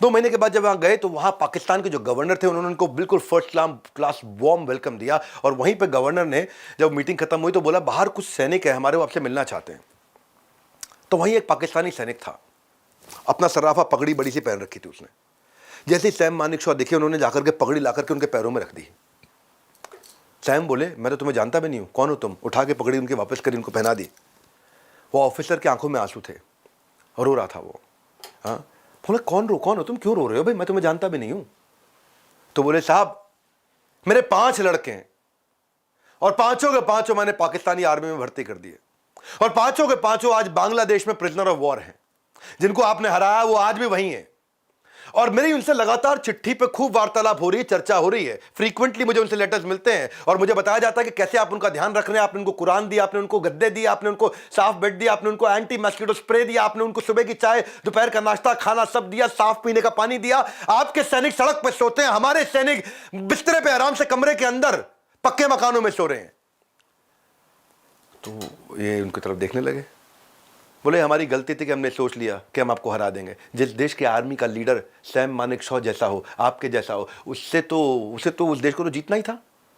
2 महीने के बाद जब वहां गए तो वहां पाकिस्तान के जो गवर्नर थे उन्होंने उनको बिल्कुल फर्स्ट क्लास वार्म वेलकम दिया। और वहीं पे गवर्नर ने जब मीटिंग खत्म हुई तो बोला बाहर कुछ सैनिक है हमारे, वो आपसे मिलना चाहते हैं। तो वहीं एक पाकिस्तानी सैनिक था, अपना सर्राफा पगड़ी बड़ी सी पहन रखी थी उसने। जैसे ही सैम मानेकशॉ देखिए उन्होंने जाकर के पगड़ी लाकर के उनके पैरों में रख दी। सैम बोले मैं तो तुम्हें जानता भी नहीं हूं, कौन हो तुम? उठा के पगड़ी उनके वापस करी, उनको पहना दी। वो ऑफिसर की आंखों में आंसू थे, रो रहा था वो। हाँ, बोले कौन हो तुम, क्यों रो रहे हो भाई, मैं तुम्हें जानता भी नहीं हूं। तो बोले साहब मेरे 5 लड़के हैं और 5 के 5 मैंने पाकिस्तानी आर्मी में भर्ती कर दिए, और 5 के 5 आज बांग्लादेश में प्रिजनर ऑफ वॉर हैं। जिनको आपने हराया वो आज भी वहीं है, और मेरी उनसे लगातार चिट्ठी पे खूब वार्तालाप हो रही है, चर्चा हो रही है। फ्रीक्वेंटली मुझे उनसे लेटर्स मिलते हैं और मुझे बताया जाता है कि कैसे आप उनका ध्यान रख रहे हैं। आपने उनको कुरान दिया, आपने उनको गद्दे दिए, आपने उनको साफ बेड दिया, आपने उनको एंटी मस्किटो स्प्रे दिया, आपने उनको सुबह की चाय, दोपहर का नाश्ता, खाना सब दिया, साफ पीने का पानी दिया। आपके सैनिक सड़क पर सोते हैं, हमारे सैनिक बिस्तरे पे आराम से कमरे के अंदर पक्के मकानों में सो रहे हैं। तो ये उनकी तरफ देखने लगे, बोले हमारी गलती थी कि हमने सोच लिया कि हम आपको हरा देंगे। जिस देश के आर्मी का लीडर सैम मानेकशॉ जैसा हो, आपके जैसा हो, उसे तो उस देश को तो जीतना ही था।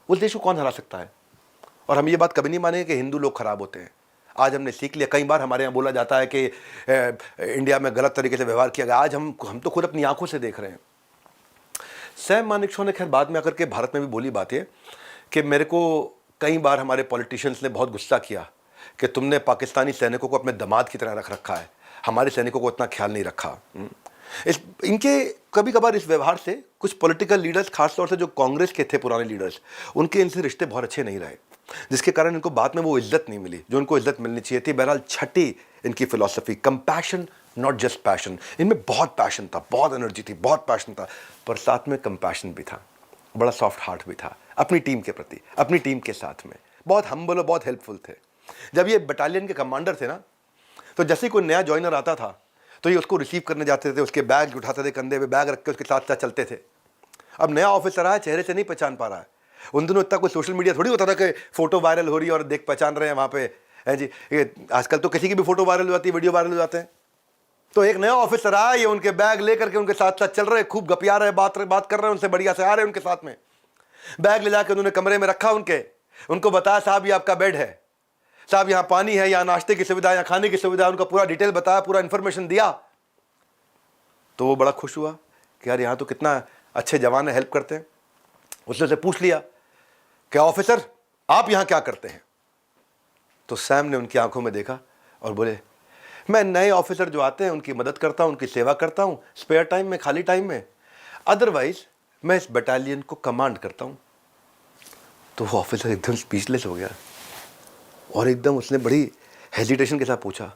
उस देश को कौन हरा सकता है? और हम ये बात कभी नहीं मानेंगे कि हिंदू लोग खराब होते हैं। आज हमने सीख लिया, कई बार हमारे यहाँ बोला जाता है कि इंडिया में गलत तरीके से व्यवहार किया गया। आज हम तो खुद अपनी आंखों से देख रहे हैं। सैम मानेकशॉ ने खैर बाद में आकर के भारत में भी बोली बात है कि मेरे को कई बार हमारे पॉलिटिशियंस ने बहुत गुस्सा किया कि तुमने पाकिस्तानी सैनिकों को अपने दामाद की तरह रख रखा है, हमारे सैनिकों को उतना ख्याल नहीं रखा। इनके कभी कभार इस व्यवहार से कुछ पॉलिटिकल लीडर्स, खासतौर से जो कांग्रेस के थे पुराने लीडर्स, उनके इनसे रिश्ते बहुत अच्छे नहीं रहे, जिसके कारण इनको बाद में वो इज्जत नहीं मिली जो उनको इज्जत मिलनी चाहिए थी। बहरहाल छठी इनकी philosophy, compassion not just passion. इनमें बहुत पैशन था, बहुत एनर्जी थी, बहुत पैशन था, पर साथ में कंपैशन भी था, बड़ा सॉफ्ट हार्ट भी था अपनी टीम के प्रति, अपनी टीम के साथ में बहुत हम्बल और बहुत हेल्पफुल थे। जब ये बटालियन के कमांडर थे ना, तो जैसे ही कोई नया ज्वाइनर आता था तो ये उसको रिसीव करने जाते थे, उसके बैग उठाते थे, कंधे पे बैग रख के उसके साथ साथ चलते थे। अब नया ऑफिसर आया, चेहरे से नहीं पहचान पा रहा है। उन दिनों इतना कोई सोशल मीडिया थोड़ी होता था कि फोटो वायरल हो रही है और देख पहचान रहे हैं वहाँ पे, है जी। आजकल तो किसी की भी फोटो वायरल हो जाती है, वीडियो वायरल हो जाते हैं। तो एक नया ऑफिसर आया, ये उनके बैग लेकर के उनके साथ साथ चल रहे, खूब गपिया रहे, बात कर रहे हैं उनसे, बढ़िया से आ रहे हैं उनके साथ में। बैग ले जाकर उन्होंने कमरे में रखा उनको बताया साहब ये आपका बेड है, साहब यहाँ पानी है, यहाँ नाश्ते की सुविधा, यहाँ खाने की सुविधा, उनका पूरा डिटेल बताया, पूरा इंफॉर्मेशन दिया। तो वो बड़ा खुश हुआ कि यार यहाँ तो कितना अच्छे जवान है, हेल्प करते हैं। उसने से पूछ लिया कि ऑफिसर आप यहाँ क्या करते हैं? तो सैम ने उनकी आंखों में देखा और बोले मैं नए ऑफिसर जो आते हैं उनकी मदद करता हूँ, उनकी सेवा करता हूँ स्पेयर टाइम में, खाली टाइम में, अदरवाइज मैं इस बटालियन को कमांड करता हूँ। तो वो ऑफिसर एकदम स्पीचलेस हो गया और एकदम उसने बड़ी हेजिटेशन के साथ पूछा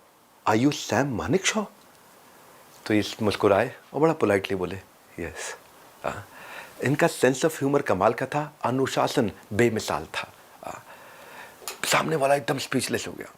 आर यू सैम मानेकशॉ? तो ये मुस्कुराए और बड़ा पोलाइटली बोले यस। इनका सेंस ऑफ ह्यूमर कमाल का था, अनुशासन बेमिसाल था। सामने वाला एकदम स्पीचलेस हो गया।